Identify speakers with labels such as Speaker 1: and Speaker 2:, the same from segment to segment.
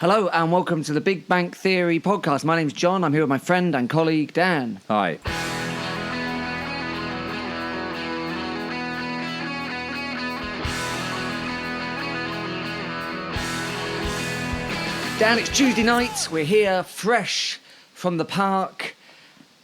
Speaker 1: Hello and welcome to the Big Bang Theory podcast. My name's John. I'm here with my friend and colleague Dan.
Speaker 2: Hi.
Speaker 1: Dan, it's Tuesday night. We're here fresh from the park.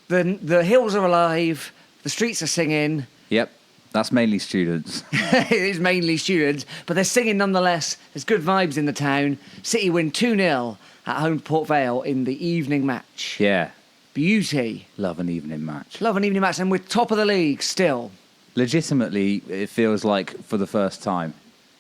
Speaker 1: The hills are alive. The streets are singing.
Speaker 2: Yep, that's mainly students.
Speaker 1: It is mainly students, but they're singing nonetheless. There's good vibes in the town. City win 2-0 at home to Port Vale in the evening match.
Speaker 2: Yeah.
Speaker 1: Beauty.
Speaker 2: Love an evening match.
Speaker 1: Love an evening match, and we're top of the league still.
Speaker 2: Legitimately, it feels like for the first time,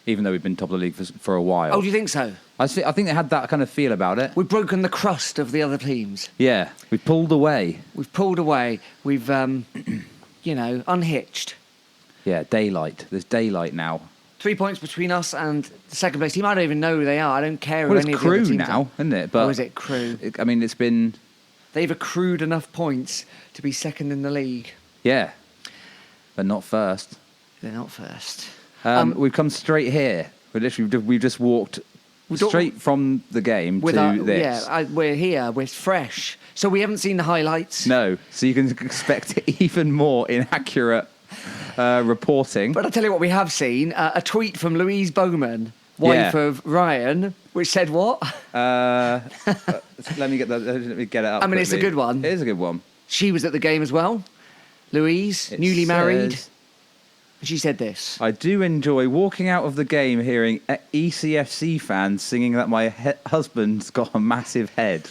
Speaker 2: even though we've been top of the league for a while.
Speaker 1: Oh, do you think so?
Speaker 2: I think they had that kind of feel about it.
Speaker 1: We've broken the crust of the other teams.
Speaker 2: Yeah, we pulled away.
Speaker 1: We've pulled away. We've, unhitched.
Speaker 2: Yeah, daylight. There's daylight now.
Speaker 1: 3 points between us and the second place team. I don't even know who they are. I don't care who
Speaker 2: Well,
Speaker 1: any
Speaker 2: it's
Speaker 1: of the other
Speaker 2: Crew
Speaker 1: teams
Speaker 2: now,
Speaker 1: are.
Speaker 2: isn't it? But
Speaker 1: Oh, is it Crew?
Speaker 2: It's been...
Speaker 1: They've accrued enough points to be second in the league.
Speaker 2: Yeah, but not first.
Speaker 1: They're not first.
Speaker 2: We've come straight here. We've just walked straight from the game to this.
Speaker 1: Yeah, we're here. We're fresh. So we haven't seen the highlights.
Speaker 2: No, so you can expect even more inaccurate reporting.
Speaker 1: But I'll tell you what we have seen. A tweet from Louise Bowman, wife of Ryan, which said what?
Speaker 2: Let me get it up.
Speaker 1: I mean, it's a good one.
Speaker 2: It is a good one.
Speaker 1: She was at the game as well. Louise, newly married. She said this.
Speaker 2: I do enjoy walking out of the game hearing ECFC fans singing that my husband's got a massive head.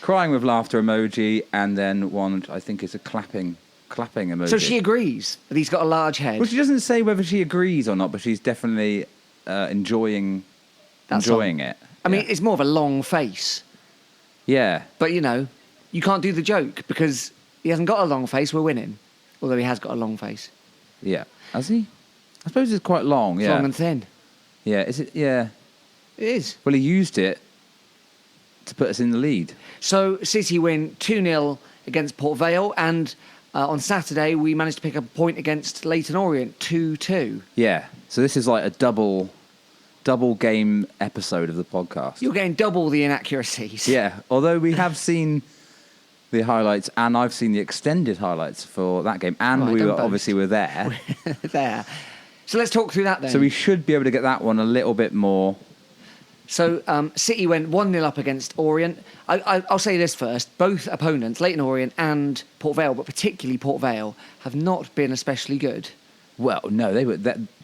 Speaker 2: Crying with laughter emoji, and then one, I think, is a clapping emoji.
Speaker 1: So she agrees that he's got a large head.
Speaker 2: Well, she doesn't say whether she agrees or not, but she's definitely enjoying it.
Speaker 1: I mean, it's more of a long face.
Speaker 2: Yeah.
Speaker 1: But, you can't do the joke because he hasn't got a long face. We're winning. Although he has got a long face.
Speaker 2: Yeah. Has he? I suppose it's quite long, yeah.
Speaker 1: Long and thin.
Speaker 2: Yeah, is it? Yeah.
Speaker 1: It is.
Speaker 2: Well, he used it to put us in the lead.
Speaker 1: So City win 2-0 against Port Vale, and on Saturday we managed to pick up a point against Leyton Orient, 2-2.
Speaker 2: Yeah. So this is like a double game episode of the podcast.
Speaker 1: You're getting double the inaccuracies.
Speaker 2: Yeah. Although we have seen the highlights, and I've seen the extended highlights for that game, and
Speaker 1: Right,
Speaker 2: we
Speaker 1: don't
Speaker 2: were
Speaker 1: boast.
Speaker 2: obviously were there.
Speaker 1: There. So let's talk through that then.
Speaker 2: So we should be able to get that one a little bit more.
Speaker 1: So City went 1-0 up against Orient. I'll say this first. Both opponents, Leyton Orient and Port Vale, but particularly Port Vale, have not been especially good.
Speaker 2: Well, no, they were...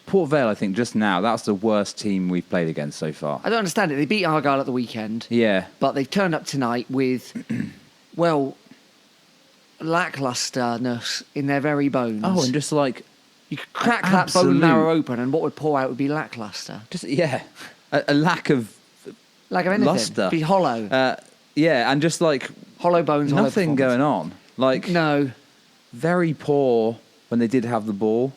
Speaker 2: Port Vale, I think, just now, that's the worst team we've played against so far.
Speaker 1: I don't understand it. They beat Argyle at the weekend.
Speaker 2: Yeah.
Speaker 1: But they've turned up tonight with, lacklusterness in their very bones.
Speaker 2: Oh, and just like...
Speaker 1: You could crack that bone marrow open and what would pour out would be lackluster.
Speaker 2: Just, yeah. A lack of...
Speaker 1: Lack of anything.
Speaker 2: Luster.
Speaker 1: Be hollow.
Speaker 2: Yeah, and just like...
Speaker 1: Hollow bones, hollow
Speaker 2: nothing
Speaker 1: performance.
Speaker 2: going on. Like...
Speaker 1: No.
Speaker 2: Very poor when they did have the ball.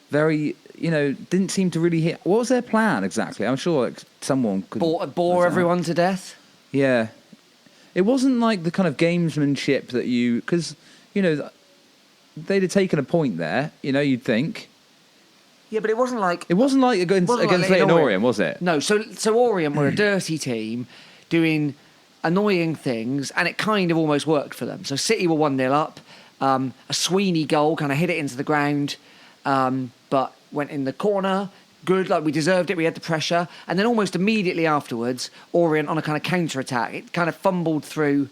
Speaker 2: Very... didn't seem to really hit... What was their plan exactly? I'm sure someone could...
Speaker 1: Bore everyone to death?
Speaker 2: Yeah. It wasn't like the kind of gamesmanship that you... Because, they'd have taken a point there, you'd think.
Speaker 1: Yeah, but it wasn't like...
Speaker 2: It wasn't like against Leyton Orient, was it?
Speaker 1: No, so Orient were a dirty team doing annoying things, and it kind of almost worked for them. So City were 1-0 up. A Sweeney goal, kind of hit it into the ground, but went in the corner. Good, like we deserved it. We had the pressure. And then almost immediately afterwards, Orient on a kind of counter-attack. It kind of fumbled through.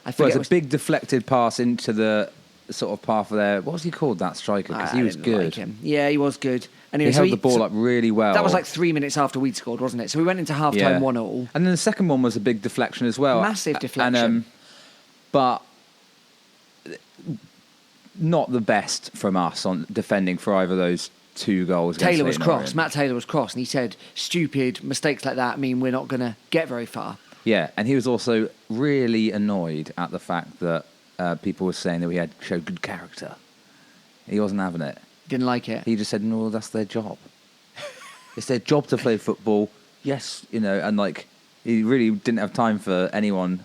Speaker 1: I forget.
Speaker 2: Well, it's a big deflected pass into the sort of path of their... What was he called, that striker? Because he was good.
Speaker 1: Like him. Yeah, he was good. Anyway,
Speaker 2: He held the ball up really well.
Speaker 1: That was like 3 minutes after we'd scored, wasn't it? So we went into half-time 1-1.
Speaker 2: And then the second one was a big deflection as well.
Speaker 1: Massive deflection.
Speaker 2: But not the best from us on defending for either of those two goals.
Speaker 1: Taylor was
Speaker 2: Leyton
Speaker 1: cross.
Speaker 2: Orient.
Speaker 1: Matt Taylor was cross, and he said, stupid mistakes like that mean we're not going to get very far.
Speaker 2: Yeah, and he was also really annoyed at the fact that people were saying that we had showed good character. He wasn't having it.
Speaker 1: Didn't like it.
Speaker 2: He just said, no, that's their job. It's their job to play football. Yes, and like he really didn't have time for anyone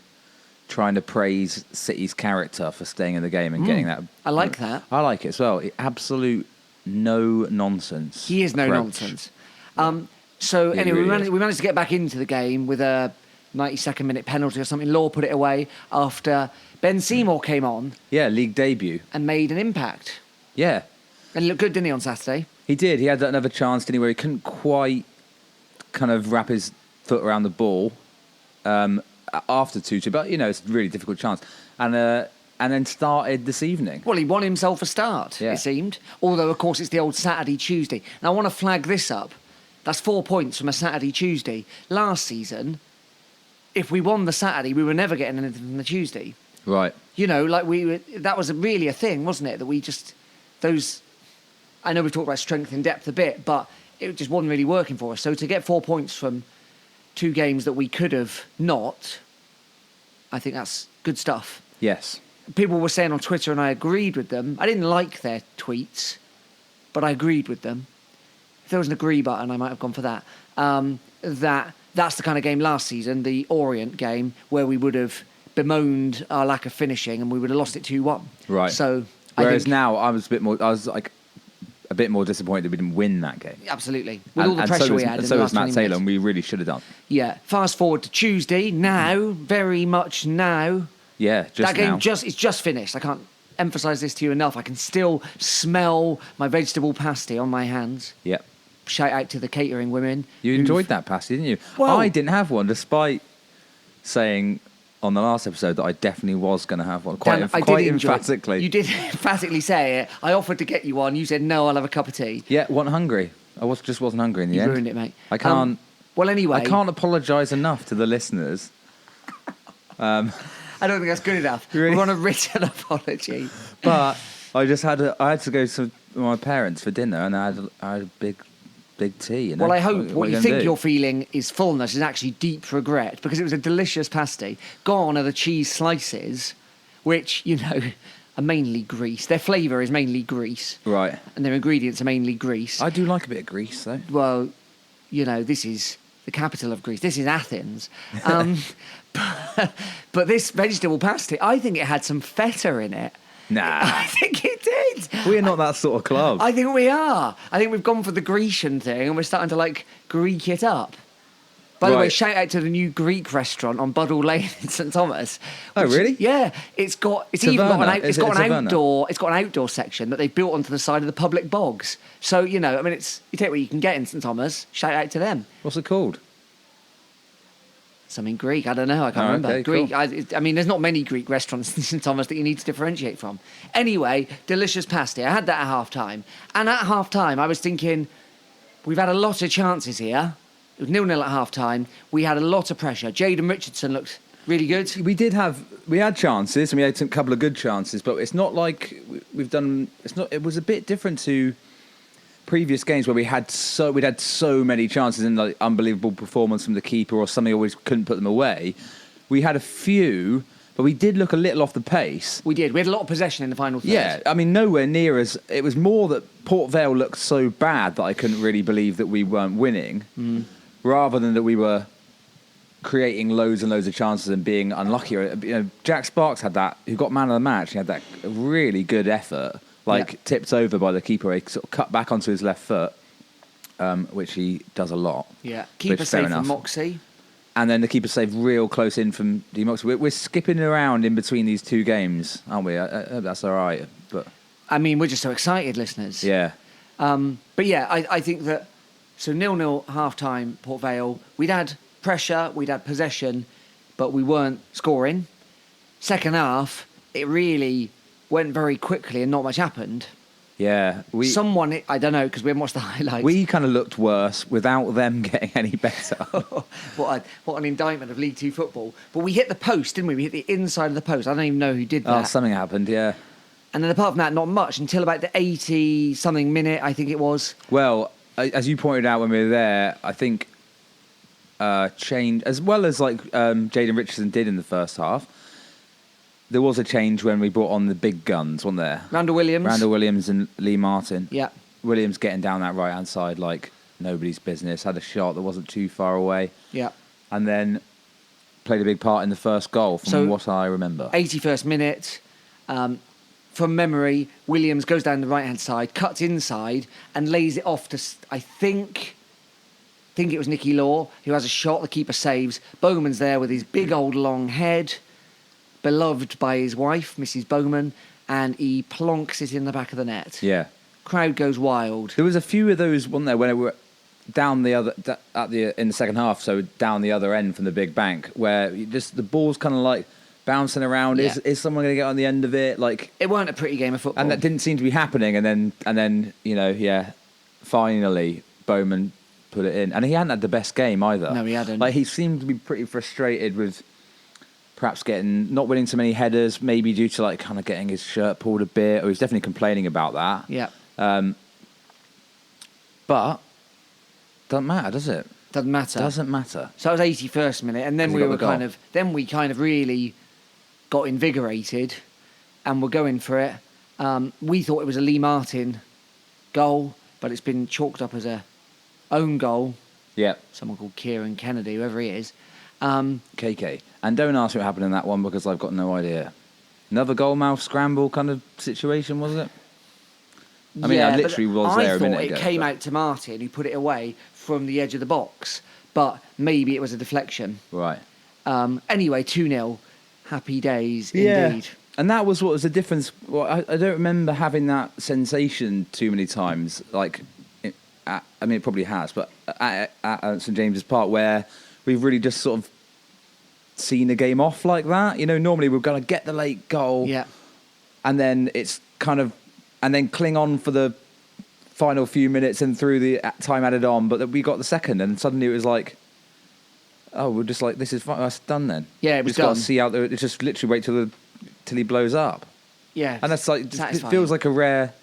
Speaker 2: trying to praise City's character for staying in the game and getting that.
Speaker 1: I like that.
Speaker 2: I like it as well. Absolute no nonsense.
Speaker 1: He is no
Speaker 2: approach.
Speaker 1: nonsense. So
Speaker 2: He
Speaker 1: anyway,
Speaker 2: really is.
Speaker 1: we managed to get back into the game with a 92nd minute penalty or something. Law put it away after Ben Seymour came on
Speaker 2: Yeah, league debut.
Speaker 1: and made an impact.
Speaker 2: Yeah,
Speaker 1: And he looked good, didn't he, on Saturday?
Speaker 2: he did. He had another chance, didn't he, where he couldn't quite kind of wrap his foot around the ball after 2-2. But, it's a really difficult chance. And then started this evening.
Speaker 1: Well, he won himself a start,
Speaker 2: Yeah.
Speaker 1: it seemed. Although, of course, it's the old Saturday, Tuesday. Now, I want to flag this up. That's 4 points from a Saturday, Tuesday. Last season, if we won the Saturday, we were never getting anything from the Tuesday.
Speaker 2: Right.
Speaker 1: That was really a thing, wasn't it? That we just, I know we've talked about strength in depth a bit, but it just wasn't really working for us. So to get 4 points from 2 games that we could have not, I think that's good stuff.
Speaker 2: Yes.
Speaker 1: People were saying on Twitter, and I agreed with them. I didn't like their tweets, but I agreed with them. If there was an agree button, I might have gone for that. That's the kind of game last season, the Orient game, where we would have bemoaned our lack of finishing and we would have lost it 2-1.
Speaker 2: Right.
Speaker 1: So
Speaker 2: Whereas now I was a bit more disappointed that we didn't win that game.
Speaker 1: Absolutely. With all the pressure
Speaker 2: so
Speaker 1: we had in
Speaker 2: so
Speaker 1: the
Speaker 2: was
Speaker 1: last
Speaker 2: Matt
Speaker 1: 20
Speaker 2: Taylor,
Speaker 1: minutes.
Speaker 2: and we really should have done.
Speaker 1: Yeah. Fast forward to Tuesday. Now, very much now.
Speaker 2: Yeah, just
Speaker 1: that game
Speaker 2: now.
Speaker 1: it's just finished. I can't emphasise this to you enough. I can still smell my vegetable pasty on my hands.
Speaker 2: Yep.
Speaker 1: Shout out to the catering women.
Speaker 2: You enjoyed that pasty, didn't you?
Speaker 1: Well-
Speaker 2: I didn't have one, despite saying on the last episode that I definitely was going to have one. Quite emphatically.
Speaker 1: You did emphatically say it. I offered to get you one. You said, no, I'll have a cup of tea.
Speaker 2: Yeah, wasn't hungry. Just wasn't hungry in the
Speaker 1: You
Speaker 2: end.
Speaker 1: ruined it, mate.
Speaker 2: I can't.
Speaker 1: Well, anyway.
Speaker 2: I can't apologise enough to the listeners.
Speaker 1: I don't think that's good enough.
Speaker 2: Really?
Speaker 1: We want a written apology.
Speaker 2: But I had to go to my parents for dinner, and I had a big tea. You know?
Speaker 1: Well, I hope what you
Speaker 2: gonna
Speaker 1: think
Speaker 2: do?
Speaker 1: you're feeling is fullness is actually deep regret, because it was a delicious pasty. Gone are the cheese slices, which, are mainly grease. Their flavour is mainly grease.
Speaker 2: Right.
Speaker 1: And their ingredients are mainly grease.
Speaker 2: I do like a bit of grease, though.
Speaker 1: Well, this is the capital of Greece. This is Athens. But this vegetable pasty, I think it had some feta in it.
Speaker 2: Nah.
Speaker 1: I think it did.
Speaker 2: We're not that sort of club.
Speaker 1: I think we are. I think we've gone for the Grecian thing and we're starting to, Greek it up. By the way,
Speaker 2: Right.
Speaker 1: shout out to the new Greek restaurant on Buddle Lane in St Thomas.
Speaker 2: Oh, really?
Speaker 1: Yeah, it's even got
Speaker 2: Taverna? Is it a taverna?
Speaker 1: It's got an outdoor section that they've built onto the side of the public bogs. So you take what you can get in St Thomas. Shout out to them.
Speaker 2: What's it called?
Speaker 1: Something Greek, I don't know, I can't remember.
Speaker 2: okay,
Speaker 1: Greek,
Speaker 2: cool.
Speaker 1: There's not many Greek restaurants in St Thomas that you need to differentiate from. Anyway, delicious pasty. I had that at half-time. And at half-time, I was thinking, we've had a lot of chances here. It was 0-0 at half-time. We had a lot of pressure. Jayden Richardson looked really good.
Speaker 2: We had chances, and we had a couple of good chances, but it's not like we've done. It was a bit different to previous games where we'd had so many chances and unbelievable performance from the keeper or something, always couldn't put them away. We had a few, but we did look a little off the pace.
Speaker 1: We did. We had a lot of possession in the final third.
Speaker 2: Yeah, nowhere near as. It was more that Port Vale looked so bad that I couldn't really believe that we weren't winning, rather than that we were creating loads and loads of chances and being unlucky. Jack Sparks had that, who got man of the match. He had that really good effort, tipped over by the keeper. He sort of cut back onto his left foot, which he does a lot.
Speaker 1: Yeah, keeper save from Moxie.
Speaker 2: And then the keeper saved real close in from D Moxie. We're skipping around in between these two games, aren't we? That's all right. But
Speaker 1: we're just so excited, listeners.
Speaker 2: yeah.
Speaker 1: But yeah, I think that, so 0-0 half-time, Port Vale, we'd had pressure, we'd had possession, but we weren't scoring. Second half, it really went very quickly and not much happened.
Speaker 2: Yeah.
Speaker 1: Someone, I don't know, because we haven't watched the highlights.
Speaker 2: We kind of looked worse without them getting any better.
Speaker 1: What an indictment of League Two football. But we hit the post, didn't we? We hit the inside of the post. I don't even know who did that.
Speaker 2: Oh, something happened, yeah.
Speaker 1: And then apart from that, not much, until about the 80-something minute, I think it was.
Speaker 2: Well, as you pointed out when we were there, I think change, as well as Jayden Richardson did in the first half, there was a change when we brought on the big guns, wasn't there?
Speaker 1: Randall Williams
Speaker 2: and Lee Martin.
Speaker 1: Yeah.
Speaker 2: Williams getting down that right-hand side like nobody's business, had a shot that wasn't too far away.
Speaker 1: Yeah.
Speaker 2: And then played a big part in the first goal, from what I remember.
Speaker 1: 81st minute, from memory, Williams goes down the right-hand side, cuts inside, and lays it off to, I think, think it was Nicky Law, who has a shot, the keeper saves. Bowman's there with his big old long head, beloved by his wife, Mrs. Bowman, and he plonks it in the back of the net.
Speaker 2: Yeah.
Speaker 1: Crowd goes wild.
Speaker 2: There was a few of those, wasn't there, when it were down the other in the second half, so down the other end from the big bank, where just the ball's kind of like bouncing around.
Speaker 1: Yeah.
Speaker 2: Is someone going to get on the end of it? Like,
Speaker 1: It weren't a pretty game of football.
Speaker 2: and that didn't seem to be happening. And then finally Bowman put it in, and he hadn't had the best game either.
Speaker 1: No, he hadn't.
Speaker 2: Like, he seemed to be pretty frustrated with perhaps not winning so many headers, maybe due to like kind of getting his shirt pulled a bit, or he's definitely complaining about that.
Speaker 1: Yeah.
Speaker 2: But doesn't matter, does it?
Speaker 1: Doesn't matter.
Speaker 2: Doesn't matter.
Speaker 1: So that was 81st minute, and then
Speaker 2: 'Cause he
Speaker 1: we
Speaker 2: got
Speaker 1: were
Speaker 2: the goal.
Speaker 1: we kind of really got invigorated, and we're going for it. We thought it was a Lee Martin goal, but it's been chalked up as a own goal.
Speaker 2: Yeah.
Speaker 1: Someone called Kieran Kennedy, whoever he is.
Speaker 2: KK. And don't ask me what happened in that one because I've got no idea. Another goalmouth scramble kind of situation, was it? I mean, I literally was there a minute ago.
Speaker 1: I thought it came
Speaker 2: but-
Speaker 1: out to Martin, who put it away from the edge of the box, but maybe it was a deflection.
Speaker 2: Right.
Speaker 1: Anyway, 2-0. Happy days indeed.
Speaker 2: And that was what was the difference. Well, I don't remember having that sensation too many times. Like, I mean, it probably has, but at St James's Park, where we've really just sort of seen a game off like that. You know, normally we're going to get the late goal,
Speaker 1: Yeah.
Speaker 2: and then it's kind of, and then cling on for the final few minutes and through the time added on. But we got the second, and suddenly it was like, oh, we're just like, this is fine. That's done then.
Speaker 1: Yeah, it was
Speaker 2: Just got
Speaker 1: done.
Speaker 2: to see out there. It's just literally wait till he blows up.
Speaker 1: Yeah.
Speaker 2: And that's like, it
Speaker 1: satisfying.
Speaker 2: feels like a rare.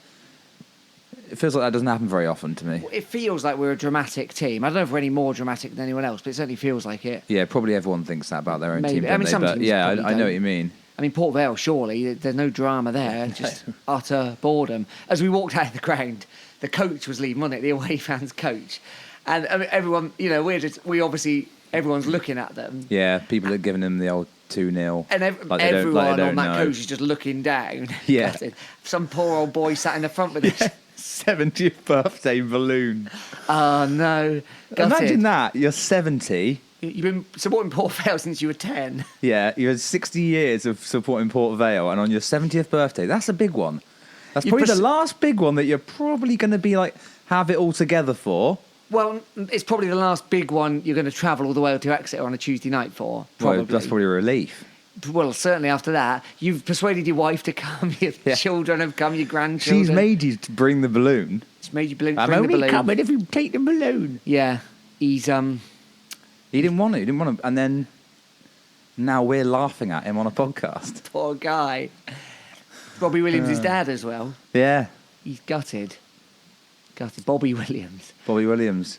Speaker 2: It feels like that doesn't happen very often to me.
Speaker 1: It feels like we're a dramatic team. I don't know if we're any more dramatic than anyone else, but it certainly feels like it.
Speaker 2: Yeah, probably everyone thinks that about their own
Speaker 1: Maybe.
Speaker 2: team.
Speaker 1: I mean,
Speaker 2: don't
Speaker 1: some
Speaker 2: they? But
Speaker 1: teams
Speaker 2: yeah,
Speaker 1: probably
Speaker 2: I know
Speaker 1: don't.
Speaker 2: what you mean.
Speaker 1: I mean, Port Vale, surely, there's no drama there, just utter boredom. As we walked out of the ground, the coach was leaving, wasn't it? The away fans' coach. And I mean, everyone, you know, everyone's looking at them.
Speaker 2: Yeah, people are giving him the old 2-0.
Speaker 1: And
Speaker 2: like they
Speaker 1: everyone
Speaker 2: don't
Speaker 1: on that
Speaker 2: know.
Speaker 1: coach is just looking down.
Speaker 2: Yeah.
Speaker 1: Some poor old boy sat in the front with this.
Speaker 2: 70th birthday balloon.
Speaker 1: Oh, no. Gutted.
Speaker 2: Imagine that. You're 70.
Speaker 1: You've been supporting Port Vale since you were 10.
Speaker 2: Yeah, you had 60 years of supporting Port Vale, and on your 70th birthday, that's a big one. That's
Speaker 1: You
Speaker 2: probably
Speaker 1: pres-
Speaker 2: the last big one that you're probably going to be like, have it all together for.
Speaker 1: Well, it's probably the last big one you're going to travel all the way to Exeter on a Tuesday night for. Probably.
Speaker 2: Well, that's probably a relief.
Speaker 1: Well, certainly after that, you've persuaded your wife to come, your children have come, your grandchildren.
Speaker 2: She's made you to bring the balloon.
Speaker 1: She's made you bring
Speaker 2: I'm
Speaker 1: the
Speaker 2: only
Speaker 1: balloon.
Speaker 2: coming if you take the balloon.
Speaker 1: Yeah, he's
Speaker 2: He didn't want to. And then now we're laughing at him on a podcast.
Speaker 1: poor guy. Robbie Williams' his dad as well.
Speaker 2: Yeah,
Speaker 1: He's gutted. Bobby Williams.
Speaker 2: Bobby Williams.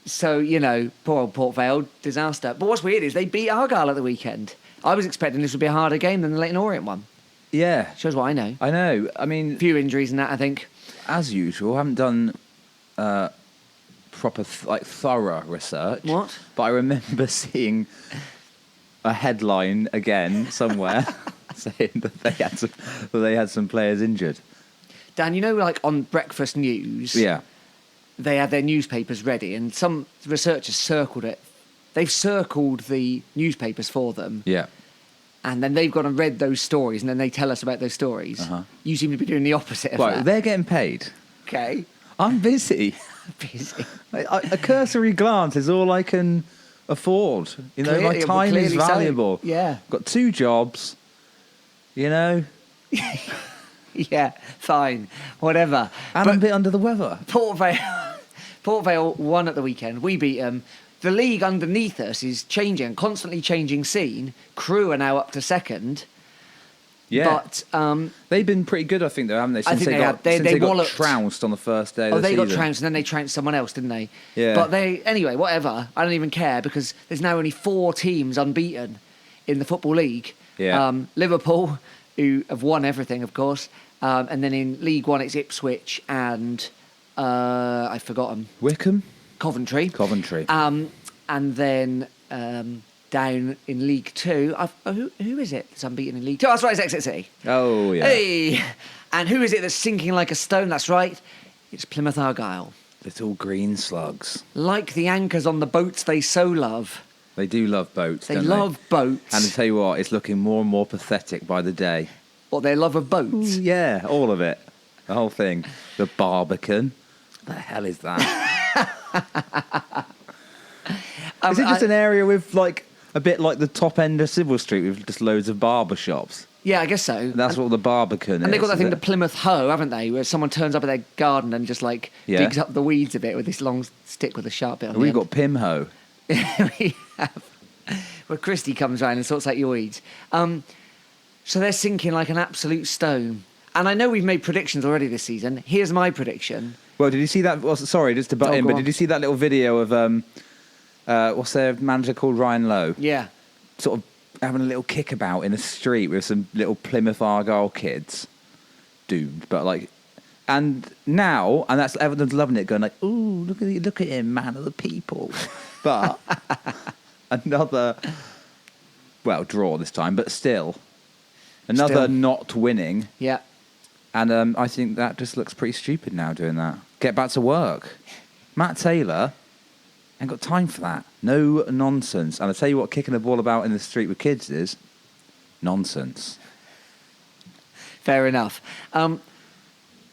Speaker 1: So, you know, poor old Port Vale, disaster. But what's weird is they beat Argyle at the weekend. I was expecting this would be a harder game than the Leyton Orient one.
Speaker 2: Yeah,
Speaker 1: Shows what I know.
Speaker 2: I know. I mean,
Speaker 1: A few injuries and that, I think.
Speaker 2: as usual, I haven't done proper, thorough research.
Speaker 1: What?
Speaker 2: But I remember seeing a headline again somewhere saying that they had some players injured.
Speaker 1: Dan, you know, like on breakfast news,
Speaker 2: Yeah.
Speaker 1: they had their newspapers ready, and some researchers circled it. They've circled the newspapers for them,
Speaker 2: Yeah.
Speaker 1: and then they've gone and read those stories, and then they tell us about those stories.
Speaker 2: Uh-huh.
Speaker 1: You seem to be doing the opposite of
Speaker 2: Right,
Speaker 1: that.
Speaker 2: they're getting paid.
Speaker 1: Okay.
Speaker 2: I'm busy.
Speaker 1: Busy.
Speaker 2: A cursory glance is all I can afford. You know, my
Speaker 1: Clearly-
Speaker 2: time is
Speaker 1: clearly so.
Speaker 2: valuable.
Speaker 1: Yeah.
Speaker 2: Got 2 jobs. You know,
Speaker 1: Yeah, fine. Whatever.
Speaker 2: and I'm a bit under the weather.
Speaker 1: Port Vale won at the weekend. We beat them. The league underneath us is changing, constantly changing scene. Crewe are now up to second.
Speaker 2: Yeah.
Speaker 1: But
Speaker 2: They've been pretty good, I think, though, haven't they? Since
Speaker 1: think
Speaker 2: they
Speaker 1: they
Speaker 2: got,
Speaker 1: have. They-
Speaker 2: since
Speaker 1: they
Speaker 2: they got
Speaker 1: walloped.
Speaker 2: trounced on the first day of the
Speaker 1: they
Speaker 2: season.
Speaker 1: got trounced and then they trounced someone else, didn't they?
Speaker 2: Yeah.
Speaker 1: But anyway, whatever. I don't even care because there's now only 4 teams unbeaten in the Football League.
Speaker 2: Yeah.
Speaker 1: Liverpool, who have won everything, of course. And then in League One, it's Ipswich and I've forgotten.
Speaker 2: Wickham?
Speaker 1: Coventry.
Speaker 2: Coventry.
Speaker 1: And then down in League Two, who is it that's unbeaten in League Two? Oh, that's right, it's Exeter City.
Speaker 2: Oh, yeah.
Speaker 1: Hey! And who is it that's sinking like a stone? That's right, it's Plymouth Argyle.
Speaker 2: Little green slugs.
Speaker 1: Like the anchors on the boats they so love.
Speaker 2: They do love boats,
Speaker 1: They
Speaker 2: don't
Speaker 1: love boats.
Speaker 2: And I tell you what, it's looking more and more pathetic by the day.
Speaker 1: What, their love of boats?
Speaker 2: Yeah, all of it. The whole thing. The Barbican. The hell is that? Is it just an area with, like, a bit like the top end of Civil Street with just loads of barber shops?
Speaker 1: Yeah, I guess so.
Speaker 2: That's what the Barbican is.
Speaker 1: And they've got that thing,
Speaker 2: is
Speaker 1: the
Speaker 2: it?
Speaker 1: Plymouth hoe, haven't they? Where someone turns up at their garden and just, like,
Speaker 2: Yeah.
Speaker 1: digs up the weeds a bit with this long stick with a sharp bit on
Speaker 2: We've
Speaker 1: the
Speaker 2: got Pimho.
Speaker 1: end. We have. Where Christy comes round and sorts out your weeds. So they're sinking like an absolute stone. And I know we've made predictions already this season. Here's my prediction.
Speaker 2: Well, did you see that? Well, sorry, just to butt
Speaker 1: Oh,
Speaker 2: in,
Speaker 1: go
Speaker 2: but
Speaker 1: on.
Speaker 2: did you see that little video of what's their manager called, Ryan Lowe?
Speaker 1: Yeah.
Speaker 2: Sort of having a little kickabout in a street with some little Plymouth Argyle kids. Doomed, but like, and now, and that's everyone's loving it, going like, "Ooh, look at him, man of the people." But another, well, draw this time, but still another
Speaker 1: Still.
Speaker 2: not winning.
Speaker 1: Yeah.
Speaker 2: And I think that just looks pretty stupid now doing that. Get back to work. Matt Taylor ain't got time for that. No nonsense. And I tell you what, kicking the ball about in the street with kids is nonsense.
Speaker 1: Fair enough.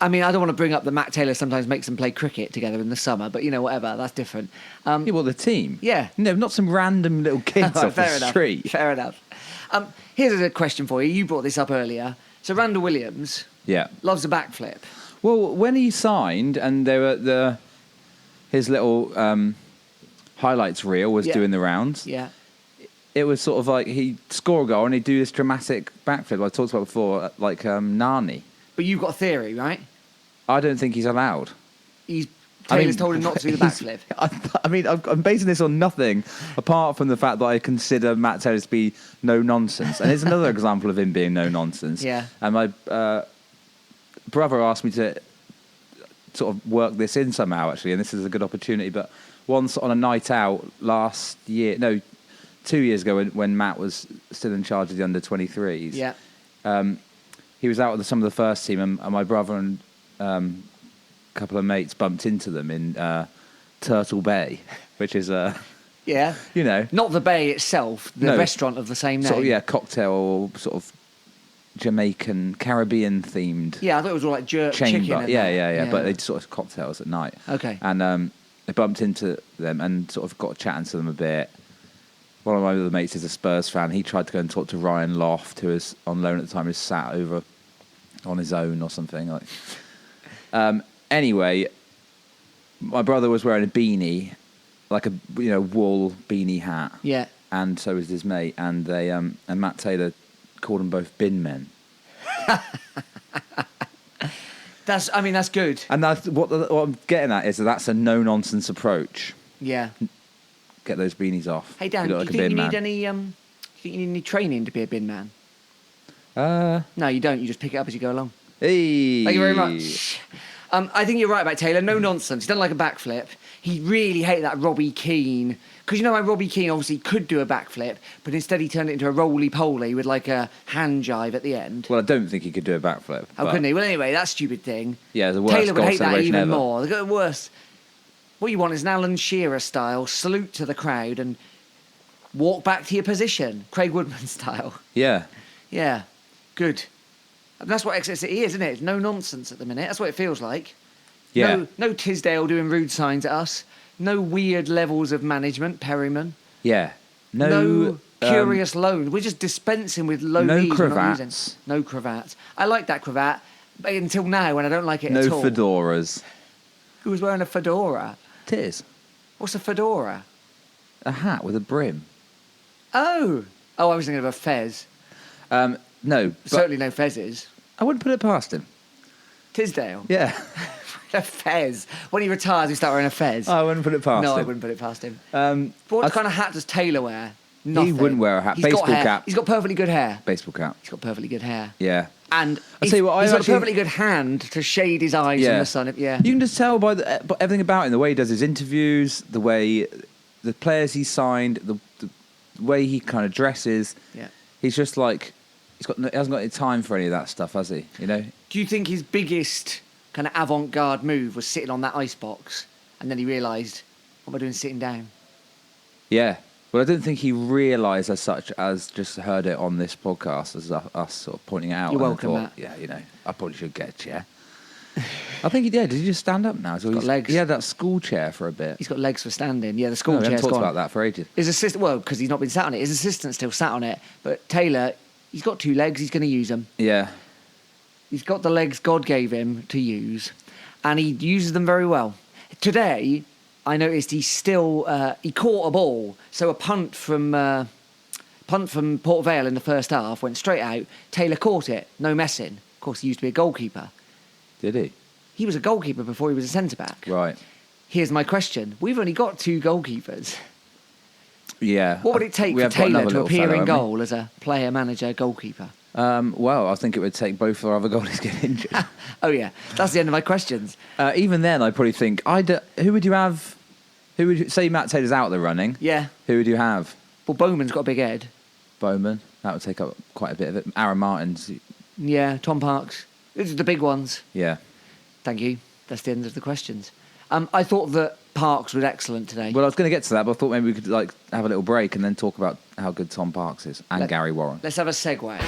Speaker 1: I mean, I don't want to bring up that Matt Taylor sometimes makes them play cricket together in the summer, but, you know, whatever, that's different.
Speaker 2: Yeah, well, the team.
Speaker 1: Yeah.
Speaker 2: No, not some random little kids off
Speaker 1: Fair
Speaker 2: the
Speaker 1: enough.
Speaker 2: street.
Speaker 1: Fair enough. Here's a question for you. You brought this up earlier. So Randall Williams
Speaker 2: Yeah.
Speaker 1: loves a backflip.
Speaker 2: Well, when he signed and they were his little highlights reel was
Speaker 1: Yeah.
Speaker 2: doing the rounds.
Speaker 1: Yeah.
Speaker 2: It was sort of like he'd score a goal and he'd do this dramatic backflip I talked about before, like Nani.
Speaker 1: But you've got a theory, right?
Speaker 2: I don't think he's allowed.
Speaker 1: Taylor's told him not to do the
Speaker 2: he's-
Speaker 1: backflip.
Speaker 2: I mean, I'm basing this on nothing apart from the fact that I consider Matt Taylor to be no nonsense. And here's another example of him being no nonsense.
Speaker 1: Yeah.
Speaker 2: And my brother asked me to sort of work this in somehow, actually, and this is a good opportunity. But once on a night out last year, no, 2 years ago when Matt was still in charge of the under-23s,
Speaker 1: Yeah.
Speaker 2: he was out with some of the first team, and my brother and a couple of mates bumped into them in Turtle Bay, which is
Speaker 1: Yeah.
Speaker 2: you know,
Speaker 1: Not the bay itself, the
Speaker 2: No.
Speaker 1: restaurant of the same name.
Speaker 2: sort of, yeah, cocktail, sort of Jamaican, Caribbean themed
Speaker 1: Yeah, I thought it was all like jerk chicken.
Speaker 2: chamber.
Speaker 1: and
Speaker 2: Yeah,
Speaker 1: that.
Speaker 2: yeah, yeah. But they sort of cocktails at night.
Speaker 1: Okay.
Speaker 2: And they bumped into them and sort of got chatting to them a bit. One of my other mates is a Spurs fan. He tried to go and talk to Ryan Loft, who was on loan at the time, who sat over on his own or something. Like, anyway, my brother was wearing a beanie, like a wool beanie hat.
Speaker 1: Yeah.
Speaker 2: And so was his mate, and they and Matt Taylor called them both bin men.
Speaker 1: That's good.
Speaker 2: And that's what I'm getting at is that's a no nonsense approach.
Speaker 1: Yeah.
Speaker 2: Get those beanies off.
Speaker 1: Hey Dan,
Speaker 2: You
Speaker 1: do
Speaker 2: look
Speaker 1: you
Speaker 2: like a
Speaker 1: think you
Speaker 2: bin
Speaker 1: need
Speaker 2: man.
Speaker 1: any do you think you need any training to be a bin man?
Speaker 2: Uh,
Speaker 1: No, you don't. You just pick it up as you go along.
Speaker 2: hey.
Speaker 1: Thank you very much. I think you're right about Taylor. No nonsense. He doesn't like a backflip. He really hated that Robbie Keane. Because you know how Robbie Keane obviously could do a backflip, but instead he turned it into a roly-poly with like a hand jive at the end.
Speaker 2: Well, I don't think he could do a backflip.
Speaker 1: How
Speaker 2: but
Speaker 1: couldn't he? Well, anyway, that stupid thing.
Speaker 2: Yeah, the worst
Speaker 1: Taylor would
Speaker 2: goal
Speaker 1: hate that
Speaker 2: celebration
Speaker 1: even
Speaker 2: ever.
Speaker 1: more. The worse. What you want is an Alan Shearer style salute to the crowd and walk back to your position, Craig Woodman style.
Speaker 2: Yeah.
Speaker 1: Yeah, good. And that's what Exeter City is, isn't it? It's no nonsense at the minute. That's what it feels like.
Speaker 2: Yeah.
Speaker 1: No Tisdale doing rude signs at us. No weird levels of management, Perryman.
Speaker 2: Yeah.
Speaker 1: No curious loan. We're just dispensing with low
Speaker 2: no
Speaker 1: knees. we're not
Speaker 2: cravats.
Speaker 1: using. No cravats. I like that cravat, but until now, when I don't like it
Speaker 2: No
Speaker 1: at all.
Speaker 2: fedoras.
Speaker 1: Who was wearing a fedora?
Speaker 2: It is.
Speaker 1: What's a fedora?
Speaker 2: A hat with a brim.
Speaker 1: Oh, I was thinking of a fez.
Speaker 2: No, but
Speaker 1: Certainly no fezes.
Speaker 2: I wouldn't put it past him.
Speaker 1: Tisdale.
Speaker 2: Yeah.
Speaker 1: A fez. When he retires, we start wearing a fez.
Speaker 2: I wouldn't put it past
Speaker 1: no,
Speaker 2: him.
Speaker 1: I wouldn't put it past him.
Speaker 2: Um,
Speaker 1: But what
Speaker 2: I
Speaker 1: kind of hat does Taylor wear? Nothing.
Speaker 2: wouldn't wear a hat.
Speaker 1: He's got
Speaker 2: Baseball
Speaker 1: hair.
Speaker 2: cap.
Speaker 1: He's got perfectly good hair.
Speaker 2: Baseball cap.
Speaker 1: He's got perfectly good hair.
Speaker 2: Yeah.
Speaker 1: And
Speaker 2: I'll tell you what,
Speaker 1: he's
Speaker 2: I
Speaker 1: got
Speaker 2: actually-
Speaker 1: a perfectly good hand to shade his eyes
Speaker 2: Yeah.
Speaker 1: from the sun. Yeah.
Speaker 2: You can just tell by everything about him, the way he does his interviews, the way the players he signed, the way he kind of dresses.
Speaker 1: Yeah.
Speaker 2: He's just like he hasn't got any time for any of that stuff, has he? You know?
Speaker 1: Do you think his biggest kind of avant-garde move was sitting on that ice box and then he realised, what am I doing sitting down?
Speaker 2: Yeah. Well, I don't think he realised as such as just heard it on this podcast as us sort of pointing it out.
Speaker 1: You're
Speaker 2: and
Speaker 1: welcome,
Speaker 2: thought,
Speaker 1: Matt.
Speaker 2: Yeah, I probably should get a chair. I think he did. Did he just stand up now? So
Speaker 1: He's got legs.
Speaker 2: He had that school chair for a bit.
Speaker 1: He's got legs for standing. Yeah, the school
Speaker 2: We haven't
Speaker 1: chair's
Speaker 2: talked
Speaker 1: gone.
Speaker 2: about that for ages.
Speaker 1: His assistant, well, because he's not been sat on it. His assistant's still sat on it. But Taylor, he's got 2 legs. He's going to use them.
Speaker 2: Yeah.
Speaker 1: He's got the legs God gave him to use, and he uses them very well. Today, I noticed he caught a ball. So a punt from Port Vale in the first half went straight out. Taylor caught it, no messing. Of course, he used to be a goalkeeper.
Speaker 2: Did he?
Speaker 1: He was a goalkeeper before he was a centre-back.
Speaker 2: Right.
Speaker 1: Here's my question. We've only got 2 goalkeepers.
Speaker 2: Yeah.
Speaker 1: What would it take
Speaker 2: We
Speaker 1: for
Speaker 2: have got
Speaker 1: Taylor
Speaker 2: another
Speaker 1: to
Speaker 2: little
Speaker 1: appear
Speaker 2: fellow,
Speaker 1: in
Speaker 2: haven't we?
Speaker 1: goal as a player, manager, goalkeeper?
Speaker 2: Well, I think it would take both our other goalies getting injured.
Speaker 1: Oh, yeah. That's the end of my questions.
Speaker 2: Even then, I'd probably think, who would you have? Who would you say Matt Taylor's out of the running?
Speaker 1: Yeah.
Speaker 2: Who would you have?
Speaker 1: Well, Bowman's got a big head.
Speaker 2: Bowman. That would take up quite a bit of it. Aaron Martin's.
Speaker 1: Yeah, Tom Parks. These are the big ones.
Speaker 2: Yeah.
Speaker 1: Thank you. That's the end of the questions. I thought that Parks was excellent today.
Speaker 2: Well, I was going to get to that, but I thought maybe we could have a little break and then talk about how good Tom Parks is and Gary Warren.
Speaker 1: Let's have a segue.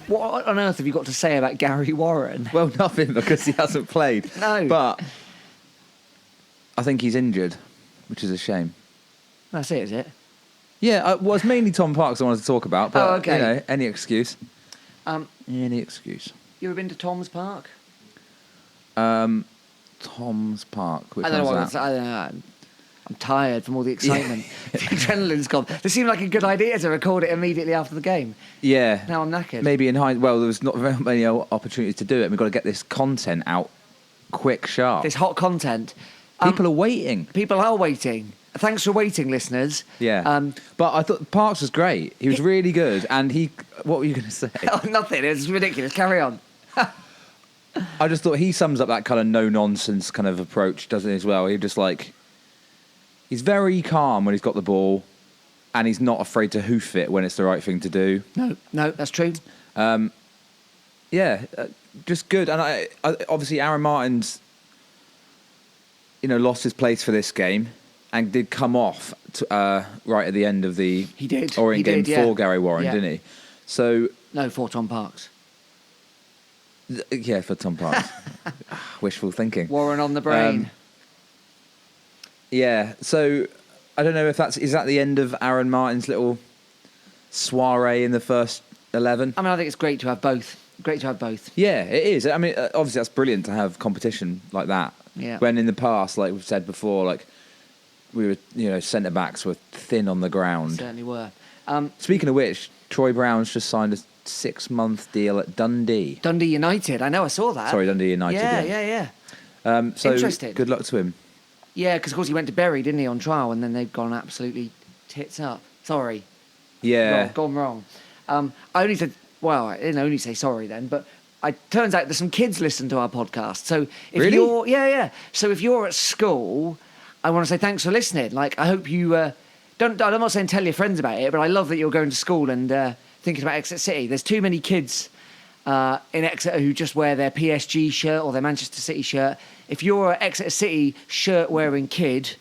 Speaker 1: What on earth have you got to say about Gary Warren?
Speaker 2: Well, nothing because he hasn't played.
Speaker 1: No.
Speaker 2: But I think he's injured, which is a shame.
Speaker 1: That's it, is it?
Speaker 2: Yeah, well, it's mainly Tom Parks I wanted to talk about, but
Speaker 1: Oh, okay.
Speaker 2: any excuse. Any excuse.
Speaker 1: You ever been to Tom's Park?
Speaker 2: Tom's Park. Which
Speaker 1: I don't know
Speaker 2: one's
Speaker 1: what
Speaker 2: that?
Speaker 1: I don't know. I'm tired from all the excitement. The adrenaline's gone. It seemed like a good idea to record it immediately after the game.
Speaker 2: Yeah.
Speaker 1: Now I'm knackered.
Speaker 2: Maybe in hindsight, well, there was not very many opportunities to do it. We've got to get this content out quick, sharp.
Speaker 1: This hot content.
Speaker 2: People are waiting.
Speaker 1: People are waiting. Thanks for waiting, listeners.
Speaker 2: Yeah. But I thought Parks was great. He was really good. And what were you going to say?
Speaker 1: Oh, nothing. It's ridiculous. Carry on.
Speaker 2: I just thought he sums up that kind of no-nonsense kind of approach, doesn't he, as well? He's very calm when he's got the ball, and he's not afraid to hoof it when it's the right thing to do.
Speaker 1: No, that's true.
Speaker 2: Just good. And I obviously Aaron Martin's, lost his place for this game and did come off right at the end of the Orient game for Gary Warren, didn't he? So
Speaker 1: no, for Tom Parks.
Speaker 2: Yeah, for Tom Parks. Wishful thinking.
Speaker 1: Warren on the brain.
Speaker 2: Yeah, so I don't know if is that the end of Aaron Martin's little soiree in the first 11?
Speaker 1: I think it's great to have both. Great to have both.
Speaker 2: Yeah, it is. Obviously that's brilliant to have competition like that.
Speaker 1: Yeah.
Speaker 2: When in the past, like we've said before, we were, centre backs were thin on the ground.
Speaker 1: Certainly were.
Speaker 2: Speaking of which, Troy Brown's just signed a 6-month deal at Dundee.
Speaker 1: Dundee United. I know. I saw that.
Speaker 2: Sorry, Dundee United.
Speaker 1: Yeah.
Speaker 2: So
Speaker 1: Interesting.
Speaker 2: Good luck to him.
Speaker 1: Yeah, because of course he went to Bury, didn't he, on trial, and then they've gone absolutely tits up. Sorry.
Speaker 2: Yeah.
Speaker 1: Gone wrong. I didn't only say sorry then, but it turns out there's some kids listen to our podcast. So if
Speaker 2: Really?
Speaker 1: you're So if you're at school, I want to say thanks for listening. I hope you I'm not saying tell your friends about it, but I love that you're going to school and thinking about Exeter City. There's too many kids in Exeter who just wear their PSG shirt or their Manchester City shirt. If you're an Exeter City shirt-wearing kid,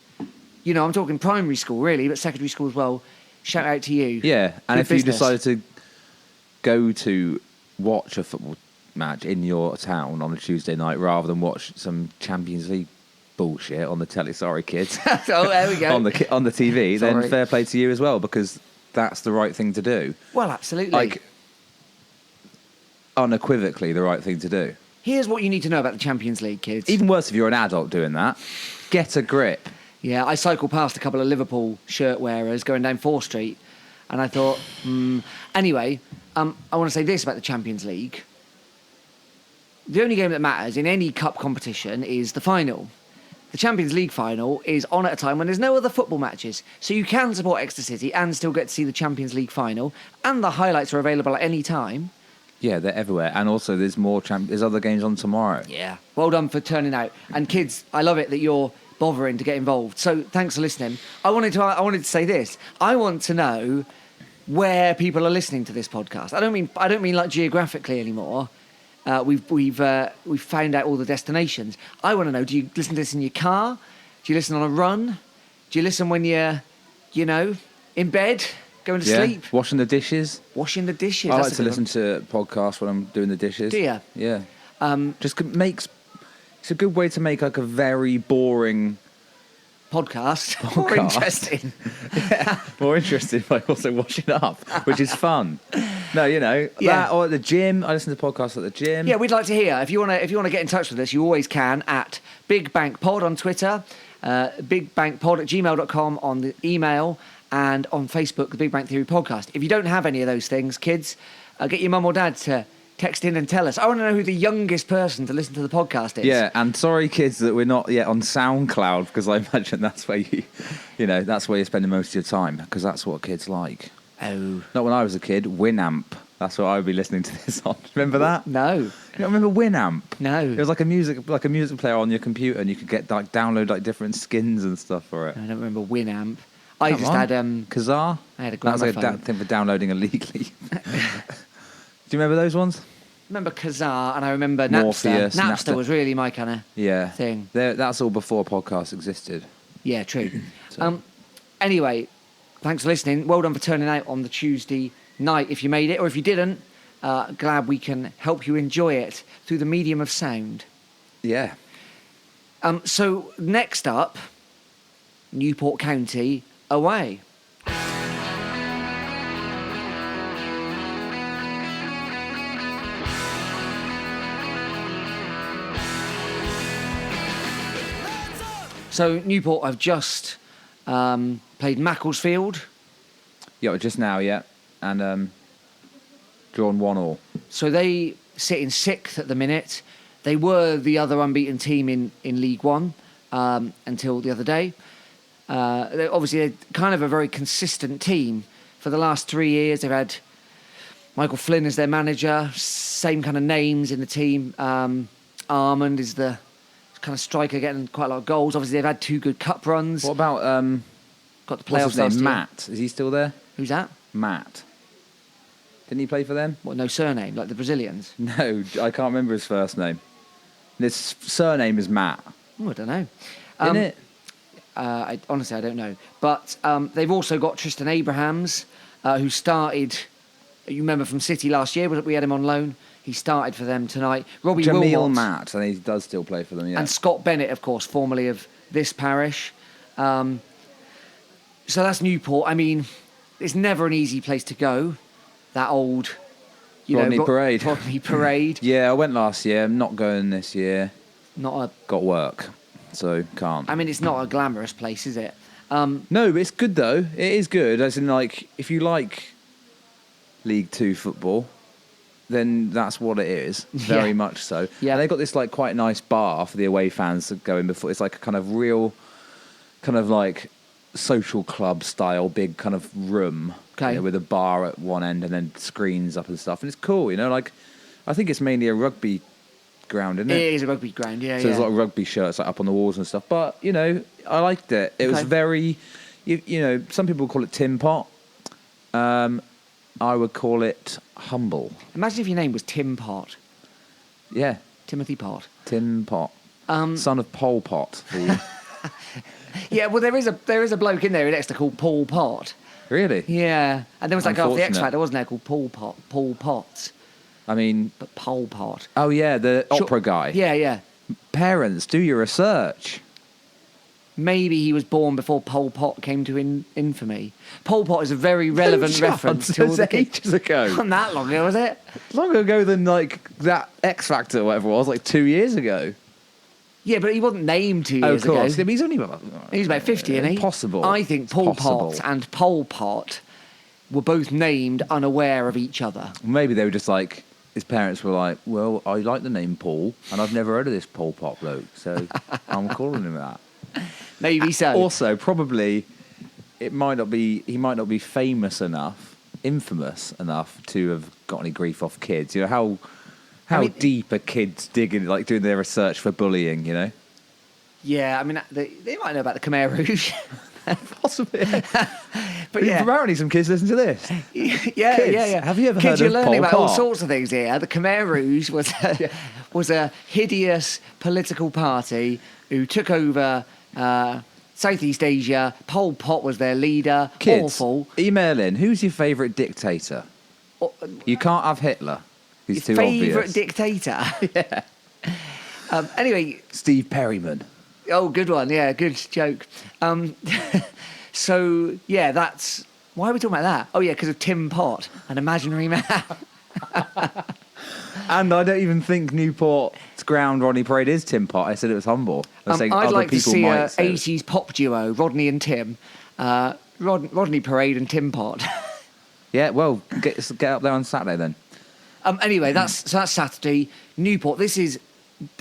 Speaker 1: I'm talking primary school really, but secondary school as well, shout out to you.
Speaker 2: Yeah, and
Speaker 1: Good
Speaker 2: if you
Speaker 1: business.
Speaker 2: decided to go to watch a football match in your town on a Tuesday night rather than watch some Champions League bullshit on the telly, sorry kids,
Speaker 1: Oh, there we go.
Speaker 2: on the TV,
Speaker 1: Sorry.
Speaker 2: then fair play to you as well, because that's the right thing to do.
Speaker 1: Well, absolutely.
Speaker 2: Unequivocally the right thing to do.
Speaker 1: Here's what you need to know about the Champions League, kids.
Speaker 2: Even worse if you're an adult doing that. Get a grip.
Speaker 1: Yeah, I cycled past a couple of Liverpool shirt wearers going down 4th Street, and I thought, Anyway, I want to say this about the Champions League. The only game that matters in any cup competition is the final. The Champions League final is on at a time when there's no other football matches. So you can support Exeter City and still get to see the Champions League final, and the highlights are available at any time.
Speaker 2: Yeah, they're everywhere. And also there's other games on tomorrow.
Speaker 1: Yeah. Well done for turning out. And kids, I love it that you're bothering to get involved. So thanks for listening. I wanted to say this. I want to know where people are listening to this podcast. I don't mean like geographically anymore. We've found out all the destinations. I want to know: do you listen to this in your car? Do you listen on a run? Do you listen when you're, in bed, going to sleep?
Speaker 2: Washing the dishes.
Speaker 1: Washing the dishes.
Speaker 2: I like to listen to podcasts when I'm doing the dishes.
Speaker 1: Do you?
Speaker 2: Yeah. It's a good way to make like a very boring
Speaker 1: podcast. More interesting.
Speaker 2: Yeah, more interesting by also washing up, which is fun. No, that or at the gym. I listen to podcasts at the gym.
Speaker 1: Yeah, we'd like to hear. If you want to get in touch with us, you always can at Big Bank Pod on Twitter, bigbankpod@gmail.com on the email, and on Facebook, the Big Bang Theory Podcast. If you don't have any of those things, kids, get your mum or dad to text in and tell us. I want to know who the youngest person to listen to the podcast is.
Speaker 2: Yeah, and sorry, kids, that we're not yet on SoundCloud, because I imagine that's where that's where you're spending most of your time, because that's what kids like.
Speaker 1: Oh.
Speaker 2: Not when I was a kid. Winamp. That's what I would be listening to this on. Remember that?
Speaker 1: No.
Speaker 2: You don't remember Winamp?
Speaker 1: No.
Speaker 2: It was like a music player on your computer, and you could get download different skins and stuff for it.
Speaker 1: I don't remember Winamp. I just had
Speaker 2: Kazaa.
Speaker 1: I had a gramophone.
Speaker 2: That was like a thing for downloading illegally. Do you remember those ones?
Speaker 1: I remember Kazaa, and I remember Napster.
Speaker 2: Morpheus,
Speaker 1: Napster was really my kind of thing.
Speaker 2: That's all before podcasts existed.
Speaker 1: Yeah, true. Anyway, thanks for listening. Well done for turning out on the Tuesday night if you made it, or if you didn't, glad we can help you enjoy it through the medium of sound.
Speaker 2: Yeah.
Speaker 1: So next up, Newport County away. So Newport have just played Macclesfield.
Speaker 2: Yeah, just now, yeah. And drawn 1-1.
Speaker 1: So they sit in 6th at the minute. They were the other unbeaten team in League One until the other day. They're kind of a very consistent team. For the last 3 years, they've had Michael Flynn as their manager, same kind of names in the team. Armand is the kind of striker, getting quite a lot of goals. Obviously, they've had 2 good cup runs.
Speaker 2: What about
Speaker 1: got the playoffs
Speaker 2: what's his name?
Speaker 1: last year.
Speaker 2: Matt? Is he still there?
Speaker 1: Who's that?
Speaker 2: Matt. Didn't he play for them?
Speaker 1: What, no surname, like the Brazilians?
Speaker 2: No, I can't remember his first name. His surname is Matt.
Speaker 1: Oh, I don't know.
Speaker 2: Isn't it?
Speaker 1: Honestly, I don't know. But they've also got Tristan Abrahams, who started, you remember from City last year, we had him on loan. He started for them tonight. Robbie
Speaker 2: Jamil
Speaker 1: Wilmot,
Speaker 2: Matt, and he does still play for them, yeah.
Speaker 1: and Scott Bennett, of course, formerly of this parish. So that's Newport. I mean, it's never an easy place to go. That old,
Speaker 2: Rodney Parade.
Speaker 1: Rodney Parade.
Speaker 2: Yeah, I went last year. I'm not going this year.
Speaker 1: Not
Speaker 2: Got work, so can't.
Speaker 1: I mean, it's not a glamorous place, is it?
Speaker 2: No, but it's good though. It is good. As in, like, if you like League Two football, then that's what it is. Very much so.
Speaker 1: Yeah.
Speaker 2: And they've got this like quite nice bar for the away fans to go in before. It's like a kind of real, kind of like social club style, big kind of room.
Speaker 1: Okay.
Speaker 2: With a bar at one end and then screens up and stuff. And it's cool, like, I think it's mainly a rugby ground, isn't it?
Speaker 1: It is a rugby ground, yeah.
Speaker 2: So there's a lot of rugby shirts like up on the walls and stuff. But, I liked it. It was very, some people call it tin pot. I would call it humble.
Speaker 1: Imagine if your name was Tim Pot.
Speaker 2: Yeah.
Speaker 1: Timothy Pot.
Speaker 2: Tim Pot. Son of Pol Pot.
Speaker 1: Yeah, well, there is a bloke in there next to called Paul Pot.
Speaker 2: Really?
Speaker 1: Yeah. And there was that guy off the X
Speaker 2: Unfortunate.
Speaker 1: Factor, wasn't there, called Paul Potts.
Speaker 2: I mean...
Speaker 1: But Pol Pot.
Speaker 2: Oh, yeah, the
Speaker 1: Sure.
Speaker 2: opera guy.
Speaker 1: Yeah.
Speaker 2: Parents, do your research.
Speaker 1: Maybe he was born before Pol Pot came to infamy. Pol Pot is a very relevant reference to all the kids.
Speaker 2: ages ago.
Speaker 1: Not that long ago, was it?
Speaker 2: Longer ago than, like, that X Factor or whatever it was, like 2 years ago.
Speaker 1: Yeah, but he wasn't named 2 years
Speaker 2: of course.
Speaker 1: ago.
Speaker 2: He's only...
Speaker 1: He's about 50, isn't he?
Speaker 2: Impossible.
Speaker 1: I think Paul Pot and Pol Pot were both named unaware of each other.
Speaker 2: Maybe they were just like... His parents were like, well, I like the name Paul, and I've never heard of this Pol Pot bloke, so I'm calling him that.
Speaker 1: Maybe so.
Speaker 2: Also, probably, he might not be famous enough, infamous enough to have got any grief off kids. How deep are kids digging, like doing their research for bullying,
Speaker 1: Yeah, I mean, they might know about the Khmer Rouge.
Speaker 2: Possibly.
Speaker 1: But yeah.
Speaker 2: Apparently some kids listen to this.
Speaker 1: Yeah,
Speaker 2: Kids,
Speaker 1: yeah.
Speaker 2: have you ever
Speaker 1: Kids,
Speaker 2: heard
Speaker 1: you're
Speaker 2: of
Speaker 1: learning
Speaker 2: Pol
Speaker 1: about all
Speaker 2: Pot?
Speaker 1: sorts of things here. The Khmer Rouge was a hideous political party who took over Southeast Asia. Pol Pot was their leader.
Speaker 2: Kids,
Speaker 1: Awful.
Speaker 2: email in. Who's your favourite dictator? You can't have Hitler. He's too
Speaker 1: Favourite
Speaker 2: obvious.
Speaker 1: dictator.
Speaker 2: Yeah.
Speaker 1: Anyway.
Speaker 2: Steve Perryman.
Speaker 1: Oh, good one. Yeah, good joke. So, yeah, that's... Why are we talking about that? Oh, yeah, because of Tim Pot, an imaginary man.
Speaker 2: And I don't even think Newport's ground Rodney Parade is Tim Pot. I said it was Humble. I was saying
Speaker 1: I'd
Speaker 2: other
Speaker 1: like to
Speaker 2: people
Speaker 1: see
Speaker 2: might
Speaker 1: a
Speaker 2: say it.
Speaker 1: 80s pop duo, Rodney and Tim. Rodney Parade and Tim Pot.
Speaker 2: Yeah, well, get up there on Saturday then.
Speaker 1: Anyway, that's Saturday. Newport.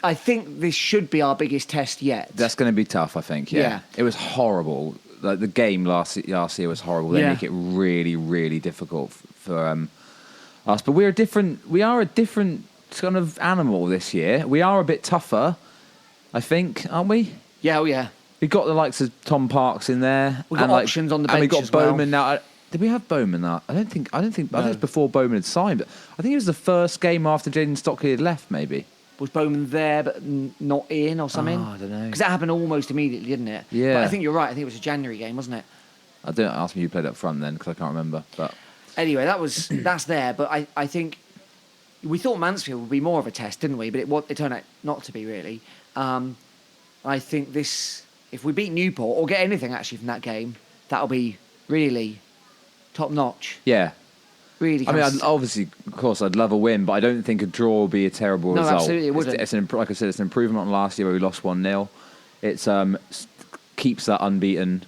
Speaker 1: I think this should be our biggest test yet.
Speaker 2: That's going to be tough, I think. Yeah. It was horrible. Like the game last year was horrible. They make it really, really difficult for us. But we are a different kind of animal this year. We are a bit tougher, I think, aren't we?
Speaker 1: Yeah, oh yeah.
Speaker 2: We've got the likes of Tom Parks in there.
Speaker 1: We've got options on the bench
Speaker 2: and we've got
Speaker 1: as well.
Speaker 2: Bowman now. Did we have Bowman now? I think
Speaker 1: No.
Speaker 2: I think it's before Bowman had signed. But I think it was the first game after Jaden Stockley had left, maybe.
Speaker 1: Was Bowman there but not in or something?
Speaker 2: Oh, I don't know.
Speaker 1: Because that happened almost immediately, didn't it?
Speaker 2: Yeah.
Speaker 1: But I think you're right. I think it was a January game, wasn't it?
Speaker 2: I don't ask me who played up front then because I can't remember. But
Speaker 1: Anyway, that's there. But I think we thought Mansfield would be more of a test, didn't we? But it turned out not to be really. I think if we beat Newport or get anything actually from that game, that'll be really top notch.
Speaker 2: yeah.
Speaker 1: Really.
Speaker 2: I mean, obviously, of course, I'd love a win, but I don't think a draw would be a terrible
Speaker 1: No,
Speaker 2: result.
Speaker 1: absolutely, it wouldn't.
Speaker 2: Like I said, it's an improvement on last year where we lost 1-0. It keeps that unbeaten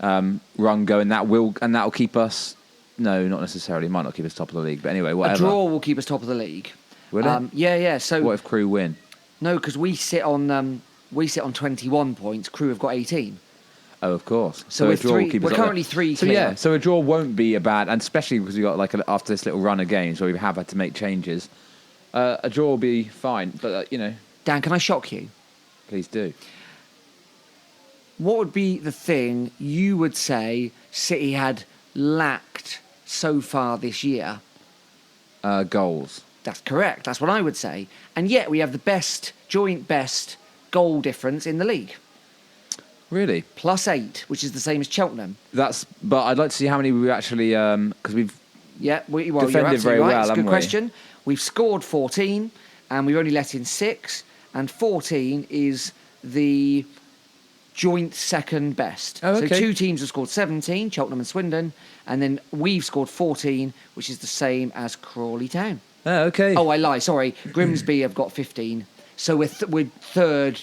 Speaker 2: run going. That'll keep us. No, not necessarily. It might not keep us top of the league, but anyway, whatever.
Speaker 1: A draw will keep us top of the league.
Speaker 2: Will it?
Speaker 1: Yeah. So
Speaker 2: What if Crew win?
Speaker 1: no, because we sit on 21 points. Crew have got 18.
Speaker 2: Oh, of course.
Speaker 1: So
Speaker 2: a draw will keep
Speaker 1: we're
Speaker 2: us up
Speaker 1: currently
Speaker 2: there.
Speaker 1: 3
Speaker 2: So
Speaker 1: clear.
Speaker 2: yeah, so a draw won't be a bad, and especially because we got after this little run of games where we have had to make changes. A draw will be fine, but
Speaker 1: Dan, can I shock you?
Speaker 2: please do.
Speaker 1: What would be the thing you would say City had lacked so far this year?
Speaker 2: Goals.
Speaker 1: That's correct. That's what I would say. And yet we have the joint best goal difference in the league.
Speaker 2: Really?
Speaker 1: +8, which is the same as Cheltenham.
Speaker 2: But I'd like to see how many we actually, because we've
Speaker 1: Yeah, you're
Speaker 2: defended
Speaker 1: absolutely
Speaker 2: very
Speaker 1: right.
Speaker 2: well,
Speaker 1: It's a good
Speaker 2: haven't we?
Speaker 1: question. We've scored 14, and we've only let in 6, and 14 is the joint second best.
Speaker 2: Oh, okay.
Speaker 1: So 2 teams have scored 17, Cheltenham and Swindon, and then we've scored 14, which is the same as Crawley Town.
Speaker 2: Oh, okay.
Speaker 1: Oh, I lie. Sorry, Grimsby have got 15. So we're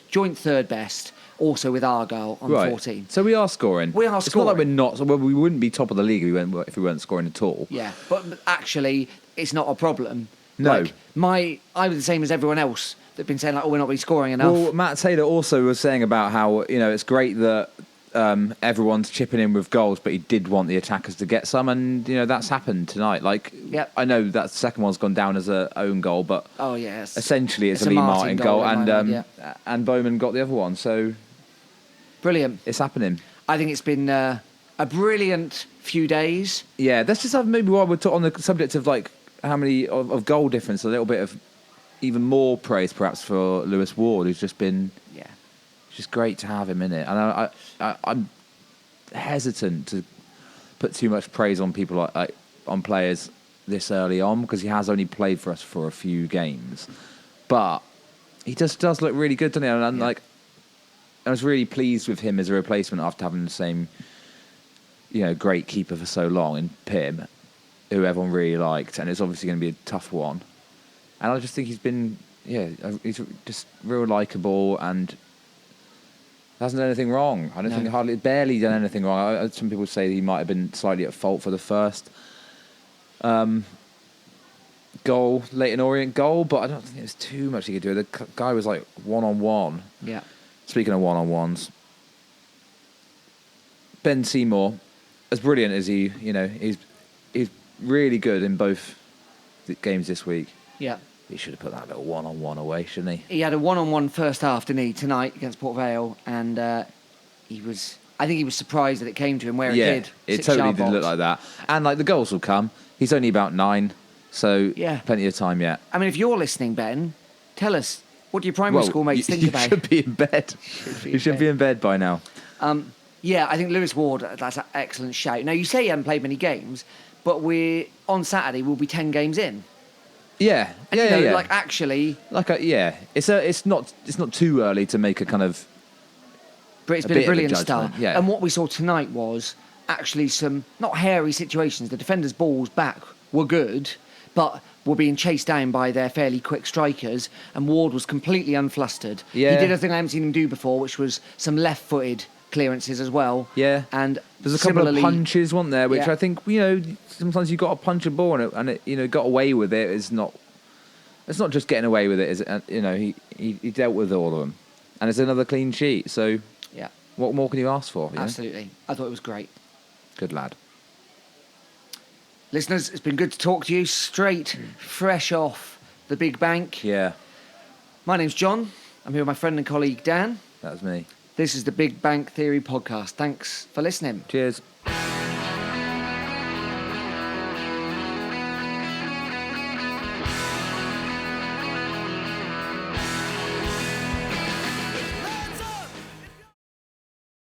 Speaker 1: joint third best. Also with Argyle on 14.
Speaker 2: So we are scoring.
Speaker 1: We are
Speaker 2: It's not
Speaker 1: scoring.
Speaker 2: like we're not. Well, we wouldn't be top of the league if we weren't scoring at all.
Speaker 1: Yeah, but actually, it's not a problem.
Speaker 2: No.
Speaker 1: I was the same as everyone else that'd been saying, we're not really scoring enough.
Speaker 2: Well, Matt Taylor also was saying about how it's great that everyone's chipping in with goals, but he did want the attackers to get some, and that's happened tonight.
Speaker 1: Yep.
Speaker 2: I know that second one's gone down as an own goal, but
Speaker 1: Oh, yes.
Speaker 2: essentially it's a
Speaker 1: a
Speaker 2: Lee
Speaker 1: Martin
Speaker 2: Martin goal,
Speaker 1: in my mind,
Speaker 2: and Bowman got the other one, so
Speaker 1: Brilliant.
Speaker 2: it's happening.
Speaker 1: I think it's been a brilliant few days.
Speaker 2: Yeah, let's just have maybe while we're on the subject of how many of goal difference, a little bit of even more praise perhaps for Lewis Ward, who's just been just great to have him in it. And I'm hesitant to put too much praise on people on players this early on because he has only played for us for a few games, but he just does look really good, doesn't he? And I was really pleased with him as a replacement after having the same, great keeper for so long in Pim, who everyone really liked, and it's obviously going to be a tough one. And I just think he's been, he's just real likeable and hasn't done anything wrong. I don't think barely done anything wrong. Some people say he might have been slightly at fault for the first goal, Leighton Orient goal, but I don't think there's too much he could do. The guy was one-on-one.
Speaker 1: Yeah.
Speaker 2: Speaking of one-on-ones, Ben Seymour, as brilliant as he's really good in both the games this week.
Speaker 1: Yeah.
Speaker 2: He should have put that little one-on-one away, shouldn't he?
Speaker 1: He had a one-on-one first half, didn't he, tonight against Port Vale, and I think he was surprised that it came to him where it did.
Speaker 2: It
Speaker 1: 6
Speaker 2: totally
Speaker 1: yard
Speaker 2: did
Speaker 1: box.
Speaker 2: look like that. And like the goals will come. He's only about 9, so plenty of time yet.
Speaker 1: I mean, if you're listening, Ben, tell us, what do your primary school mates think about?
Speaker 2: You should be in bed. You should be in bed by now.
Speaker 1: Yeah, I think Lewis Ward, that's an excellent shout. Now, you say he hasn't played many games, but on Saturday, we'll be 10 games in.
Speaker 2: Yeah,
Speaker 1: And,
Speaker 2: yeah.
Speaker 1: Like, actually...
Speaker 2: It's not too early to make a kind of...
Speaker 1: But it's been a brilliant start.
Speaker 2: Yeah.
Speaker 1: And what we saw tonight was actually some, not hairy situations. The defenders' balls back were good, but were being chased down by their fairly quick strikers, and Ward was completely unflustered.
Speaker 2: Yeah.
Speaker 1: He did a thing I haven't seen him do before, which was some left-footed clearances as well.
Speaker 2: Yeah.
Speaker 1: And
Speaker 2: there's a couple of punches, weren't there, which I think, sometimes you've got to punch a ball and it got away with it. It's not just getting away with it, is it? He dealt with all of them. And it's another clean sheet, so...
Speaker 1: Yeah.
Speaker 2: What more can you ask for?
Speaker 1: Absolutely. I thought it was great.
Speaker 2: Good lad.
Speaker 1: Listeners, it's been good to talk to you straight, fresh off the big bank.
Speaker 2: Yeah.
Speaker 1: My name's John. I'm here with my friend and colleague Dan.
Speaker 2: That was me.
Speaker 1: This is the Big Bank Theory podcast. Thanks for listening.
Speaker 2: Cheers.